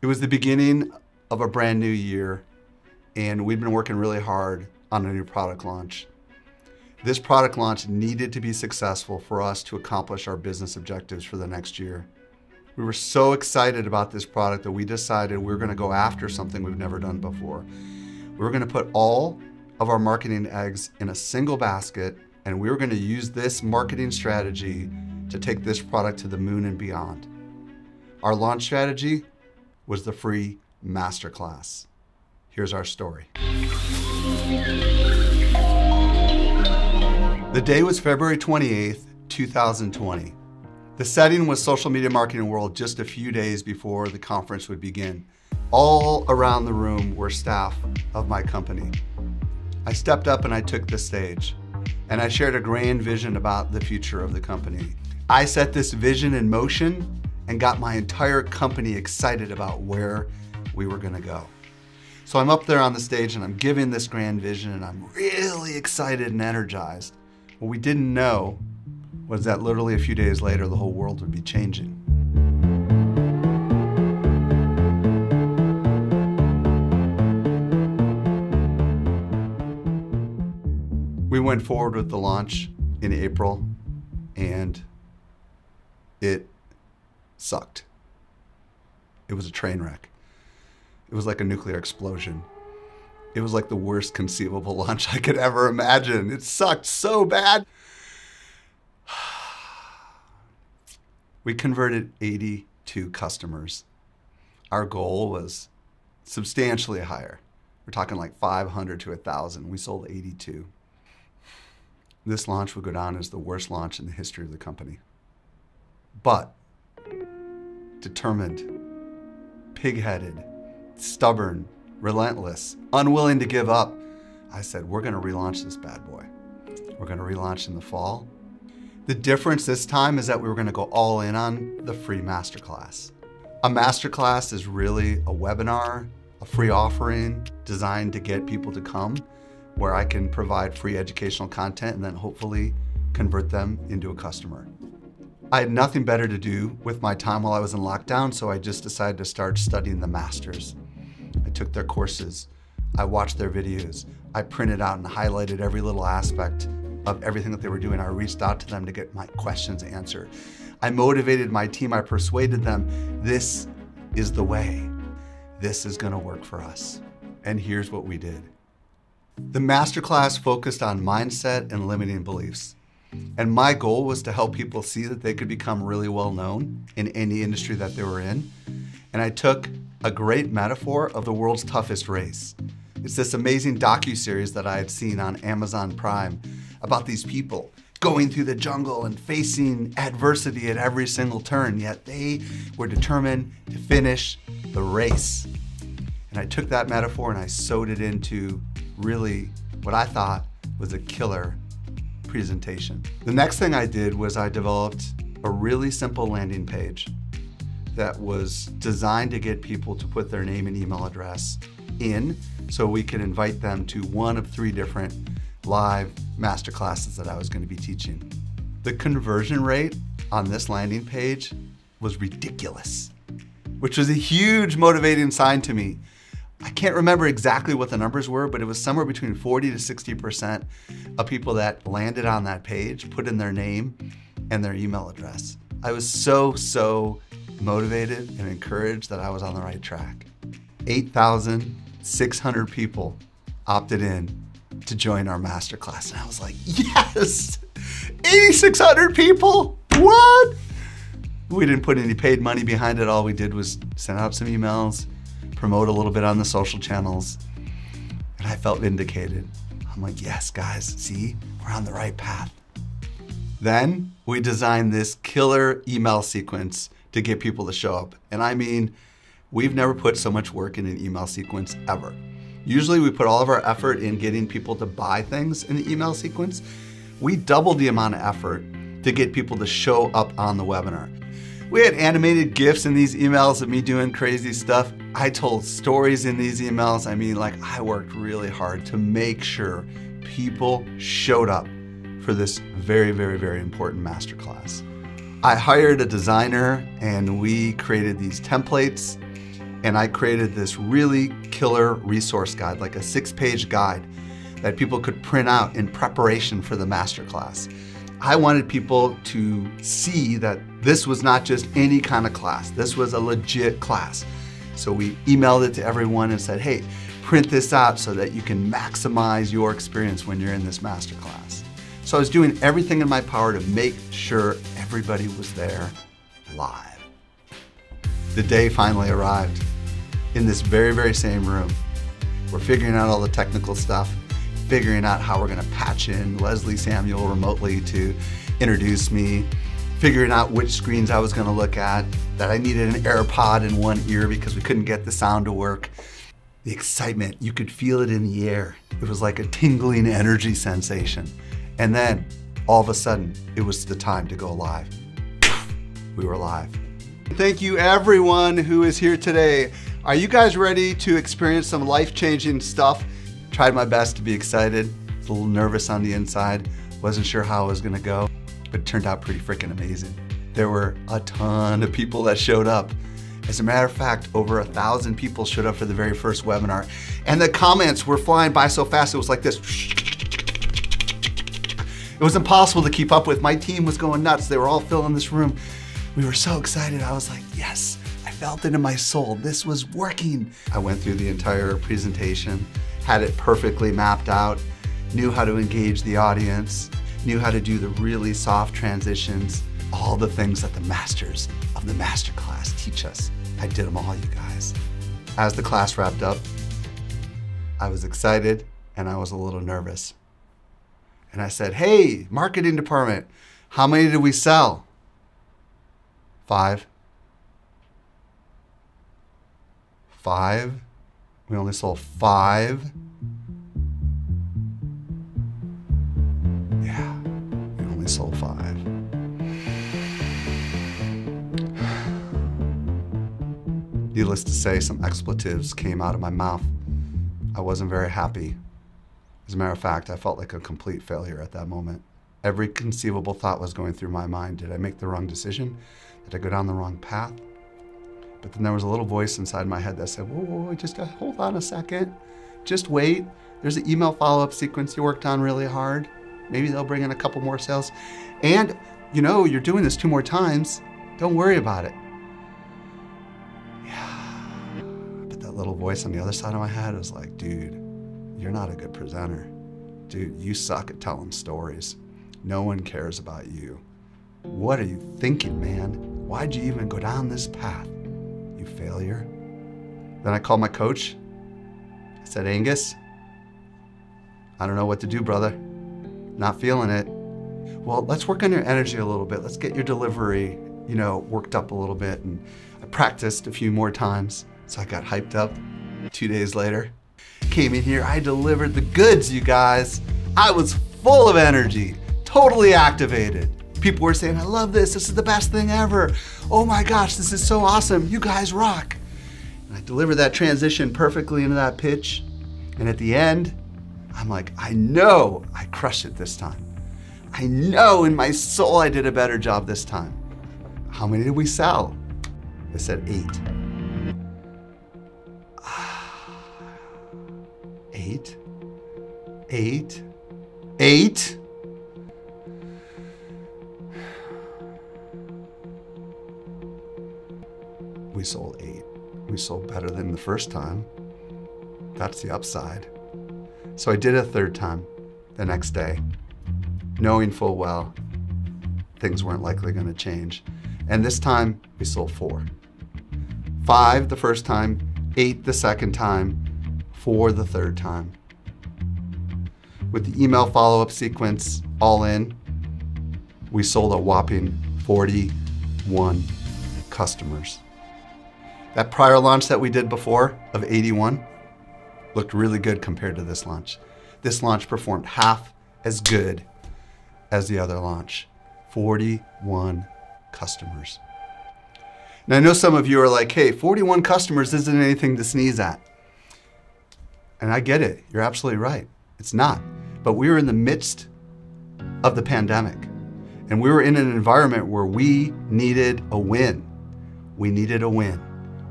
It was the beginning of a brand new year, and we'd been working really hard on a new product launch. This product launch needed to be successful for us to accomplish our business objectives for the next year. We were so excited about this product that we decided we were going to go after something we've never done before. We were going to put all of our marketing eggs in a single basket, and we were going to use this marketing strategy to take this product to the moon and beyond. Our launch strategy was the free masterclass. Here's our story. The day was February 28th, 2020. The setting was Social Media Marketing World just a few days before the conference would begin. All around the room were staff of my company. I stepped up and I took the stage, and I shared a grand vision about the future of the company. I set this vision in motion and got my entire company excited about where we were gonna go. So I'm up there on the stage and I'm giving this grand vision and I'm really excited and energized. What we didn't know was that literally a few days later, the whole world would be changing. We went forward with the launch in April, and it sucked. It was a train wreck. It was like a nuclear explosion. It was like the worst conceivable launch I could ever imagine. It sucked so bad. We converted 82 customers. Our goal was substantially higher. We're talking like 500 to 1,000. We sold 82. This launch would go down as the worst launch in the history of the company. But determined, pig-headed, stubborn, relentless, unwilling to give up, I said, we're gonna relaunch this bad boy. We're gonna relaunch in the fall. The difference this time is that we were gonna go all in on the free masterclass. A masterclass is really a webinar, a free offering designed to get people to come, where I can provide free educational content and then hopefully convert them into a customer. I had nothing better to do with my time while I was in lockdown, so I just decided to start studying the masters. I took their courses, I watched their videos, I printed out and highlighted every little aspect of everything that they were doing. I reached out to them to get my questions answered. I motivated my team, I persuaded them, this is the way. This is gonna work for us. And here's what we did. The masterclass focused on mindset and limiting beliefs. And my goal was to help people see that they could become really well known in any industry that they were in. And I took a great metaphor of the world's toughest race. It's this amazing docuseries that I had seen on Amazon Prime about these people going through the jungle and facing adversity at every single turn, yet they were determined to finish the race. And I took that metaphor and I sewed it into really what I thought was a killer presentation. The next thing I did was I developed a really simple landing page that was designed to get people to put their name and email address in so we could invite them to one of 3 different live masterclasses that I was going to be teaching. The conversion rate on this landing page was ridiculous, which was a huge motivating sign to me. I can't remember exactly what the numbers were, but it was somewhere between 40 to 60% of people that landed on that page put in their name and their email address. I was so motivated and encouraged that I was on the right track. 8,600 people opted in to join our masterclass. And I was like, yes, 8,600 people, what? We didn't put any paid money behind it. All we did was send out some emails, promote a little bit on the social channels, and I felt vindicated. I'm like, yes, guys, see, we're on the right path. Then we designed this killer email sequence to get people to show up. And I mean, we've never put so much work in an email sequence ever. Usually we put all of our effort in getting people to buy things in the email sequence. We doubled the amount of effort to get people to show up on the webinar. We had animated GIFs in these emails of me doing crazy stuff. I told stories in these emails. I mean, like, I worked really hard to make sure people showed up for this very, very, very important masterclass. I hired a designer and we created these templates and I created this really killer resource guide, like a 6-page guide that people could print out in preparation for the masterclass. I wanted people to see that this was not just any kind of class. This was a legit class. So we emailed it to everyone and said, hey, print this out so that you can maximize your experience when you're in this masterclass. So I was doing everything in my power to make sure everybody was there live. The day finally arrived in this very, very same room. We're figuring out all the technical stuff, figuring out how we're gonna patch in Leslie Samuel remotely to introduce me, figuring out which screens I was gonna look at, that I needed an AirPod in one ear because we couldn't get the sound to work. The excitement, you could feel it in the air. It was like a tingling energy sensation. And then, all of a sudden, it was the time to go live. We were live. Thank you everyone who is here today. Are you guys ready to experience some life-changing stuff? Tried my best to be excited, was a little nervous on the inside, wasn't sure how it was gonna go, but it turned out pretty freaking amazing. There were a ton of people that showed up. As a matter of fact, over 1,000 people showed up for the very first webinar, and the comments were flying by so fast, it was like this. It was impossible to keep up with. My team was going nuts. They were all filling this room. We were so excited. I was like, yes, I felt it in my soul. This was working. I went through the entire presentation, had it perfectly mapped out, knew how to engage the audience, knew how to do the really soft transitions, all the things that the masters of the masterclass teach us. I did them all, you guys. As the class wrapped up, I was excited and I was a little nervous. And I said, hey, marketing department, how many did we sell? 5. 5? We only sold 5? Yeah, we only sold 5. Needless to say, some expletives came out of my mouth. I wasn't very happy. As a matter of fact, I felt like a complete failure at that moment. Every conceivable thought was going through my mind. Did I make the wrong decision? Did I go down the wrong path? But then there was a little voice inside my head that said, whoa, just hold on a second. Just wait. There's an email follow-up sequence you worked on really hard. Maybe they'll bring in a couple more sales. And you know, you're doing this 2 more times. Don't worry about it. Yeah. But that little voice on the other side of my head was like, dude, you're not a good presenter. Dude, you suck at telling stories. No one cares about you. What are you thinking, man? Why'd you even go down this path? You failure. Then I called my coach. I said, Angus, I don't know what to do, brother. Not feeling it. Well, let's work on your energy a little bit. Let's get your delivery, worked up a little bit. And I practiced a few more times. So I got hyped up. 2 days later, came in here, I delivered the goods, you guys. I was full of energy, totally activated. People were saying, I love this is the best thing ever. Oh my gosh, this is so awesome, you guys rock. And I delivered that transition perfectly into that pitch. And at the end, I'm like, I know I crushed it this time. I know in my soul I did a better job this time. How many did we sell? They said 8. 8? 8? 8? We sold 8. We sold better than the first time. That's the upside. So I did a 3rd time the next day, knowing full well things weren't likely going to change. And this time we sold 4. 5 the first time, 8 the second time, 4 the 3rd time. With the email follow-up sequence all in, we sold a whopping 41 customers. That prior launch that we did before of 81 looked really good compared to this launch. This launch performed half as good as the other launch. 41 customers. Now I know some of you are like, hey, 41 customers isn't anything to sneeze at. And I get it, you're absolutely right. It's not. But we were in the midst of the pandemic. And we were in an environment where we needed a win. We needed a win.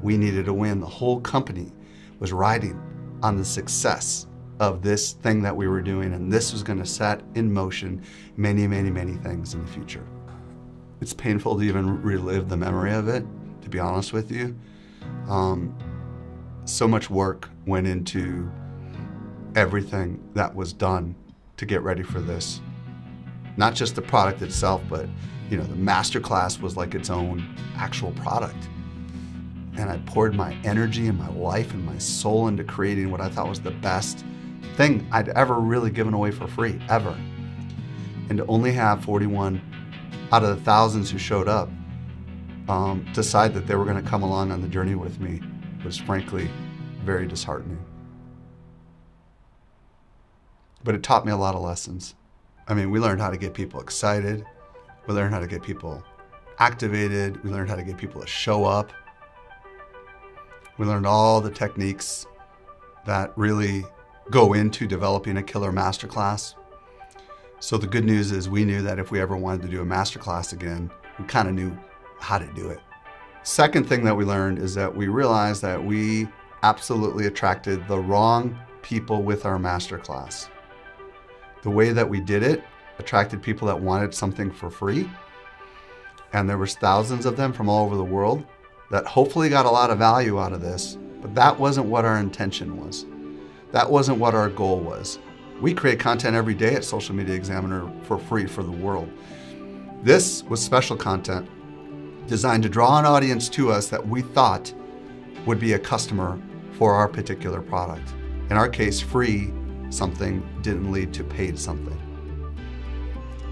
we needed to win. The whole company was riding on the success of this thing that we were doing, and this was going to set in motion many, many, many things in the future. It's painful to even relive the memory of it, to be honest with you. So much work went into everything that was done to get ready for this. Not just the product itself, but the masterclass was like its own actual product. And I poured my energy and my life and my soul into creating what I thought was the best thing I'd ever really given away for free, ever. And to only have 41 out of the thousands who showed up decide that they were going to come along on the journey with me was frankly very disheartening. But it taught me a lot of lessons. I mean, we learned how to get people excited. We learned how to get people activated. We learned how to get people to show up. We learned all the techniques that really go into developing a killer masterclass. So the good news is we knew that if we ever wanted to do a masterclass again, we kind of knew how to do it. Second thing that we learned is that we realized that we absolutely attracted the wrong people with our masterclass. The way that we did it attracted people that wanted something for free. And there was thousands of them from all over the world that hopefully got a lot of value out of this, but that wasn't what our intention was. That wasn't what our goal was. We create content every day at Social Media Examiner for free for the world. This was special content designed to draw an audience to us that we thought would be a customer for our particular product. In our case, free something didn't lead to paid something.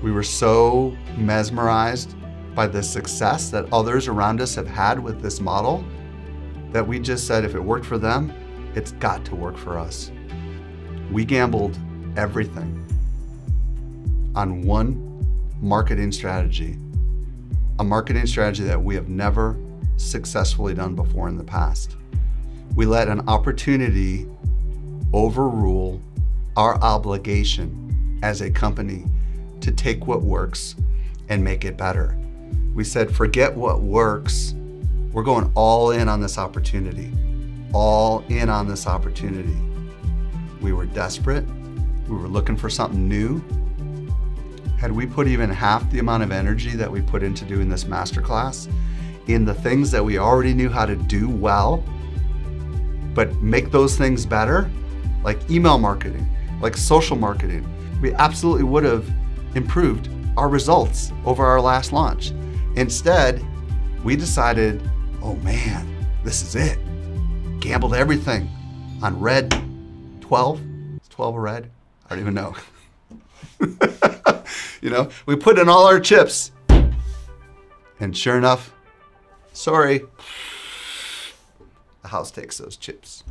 We were so mesmerized by the success that others around us have had with this model that we just said if it worked for them, it's got to work for us. We gambled everything on one marketing strategy, a marketing strategy that we have never successfully done before in the past. We let an opportunity overrule our obligation as a company to take what works and make it better. We said, forget what works. We're going all in on this opportunity. All in on this opportunity. We were desperate. We were looking for something new. Had we put even half the amount of energy that we put into doing this masterclass in the things that we already knew how to do well, but make those things better, like email marketing, like social marketing, we absolutely would have improved our results over our last launch. Instead, we decided, oh man, this is it. Gambled everything on red 12. Is 12 a red? I don't even know. We put in all our chips. And sure enough, sorry, the house takes those chips.